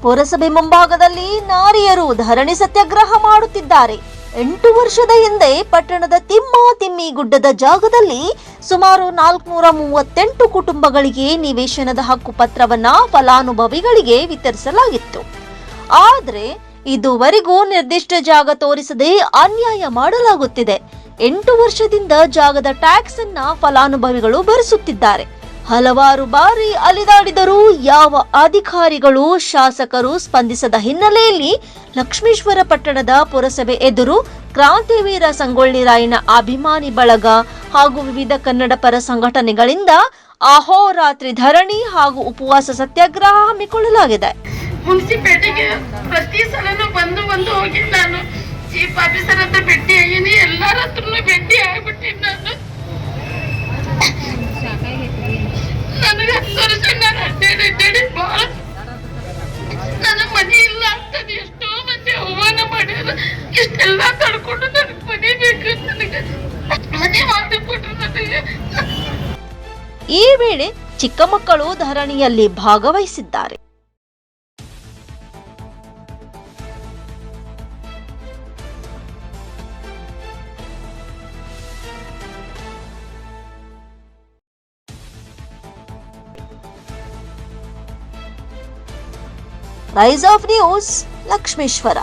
ಪುರಸಭೆ ಮುಂಭಾಗದಲ್ಲಿ ನಾರಿಯರು ಧರಣಿ ಸತ್ಯಾಗ್ರಹ ಮಾಡುತ್ತಿದ್ದಾರೆ. 8 ವರ್ಷದ ಹಿಂದೆ ಪಟ್ಟಣದ ತಿಮ್ಮಿ ಗುಡ್ಡದ ಜಾಗದಲ್ಲಿ ಸುಮಾರು 438 ಕುಟುಂಬಗಳಿಗೆ ನಿವೇಶನದ ಹಕ್ಕು ಪತ್ರವನ್ನ ಫಲಾನುಭವಿಗಳಿಗೆ ವಿತರಿಸಲಾಗಿತ್ತು. ಆದರೆ ಇದುವರೆಗೂ ನಿರ್ದಿಷ್ಟ ಜಾಗ ತೋರಿಸದೆ ಅನ್ಯಾಯ ಮಾಡಲಾಗುತ್ತಿದೆ. 8 ವರ್ಷದಿಂದ ಜಾಗದ ಟ್ಯಾಕ್ಸ್ ಅನ್ನ ಫಲಾನುಭವಿಗಳು ಭರಿಸುತ್ತಿದ್ದಾರೆ. ಹಲವಾರು ಬಾರಿ ಅಲಿದಾಡಿದರೂ ಯಾವ ಅಧಿಕಾರಿಗಳು ಶಾಸಕರು ಸ್ಪಂದಿಸದ ಹಿನ್ನೆಲೆಯಲ್ಲಿ ಲಕ್ಷ್ಮೇಶ್ವರ ಪಟ್ಟಣದ ಪುರಸಭೆ ಎದುರು ಕ್ರಾಂತಿವೀರ ಸಂಗೊಳ್ಳಿ ರಾಯಣ್ಣ ಅಭಿಮಾನಿ ಬಳಗ ಹಾಗೂ ವಿವಿಧ ಕನ್ನಡ ಪರ ಸಂಘಟನೆಗಳಿಂದ ಅಹೋರಾತ್ರಿ ಧರಣಿ ಹಾಗೂ ಉಪವಾಸ ಸತ್ಯಾಗ್ರಹ ಹಮ್ಮಿಕೊಳ್ಳಲಾಗಿದೆ. ಮುನ್ಸಿಪಾಲಿಟಿಗೆ ಪ್ರತಿ ಸಲನೂ ಬಂದು ಹೋಗಿ ನಾನು ಚೀಫ್ ಆಫೀಸರ್ ಹತ್ರ ಭೇಟಿ ಆಗಿನಿ, ಎಲ್ಲರ ಹತ್ರನೂ ಭೇಟಿ ಆಗ್ಬಿಟ್ಟಿನಿ. ನನಗೆ 10 ವರ್ಷ ನಾನು ಅಡ್ಡಾಡಿ ಭಾಳ ನನ್ನ ಮನೆ ಇಲ್ಲ ಆಗ್ತದೆ. ಎಷ್ಟೋ ಮಂದಿ ಅವಮಾನ ಮಾಡ್ಯಾರ. ಇಷ್ಟೆಲ್ಲ ತಡ್ಕೊಂಡು ನನಗೆ ಮನೆ ಬೇಕು, ನನಗೆ ಮನೆ ಮಾಡಿಕೊಟ್ರು ನನಗೆ. ಈ ವೇಳೆ ಚಿಕ್ಕ ಮಕ್ಕಳು ಧರಣಿಯಲ್ಲಿ ಭಾಗವಹಿಸಿದ್ದಾರೆ. Rise of news, Lakshmeshwar.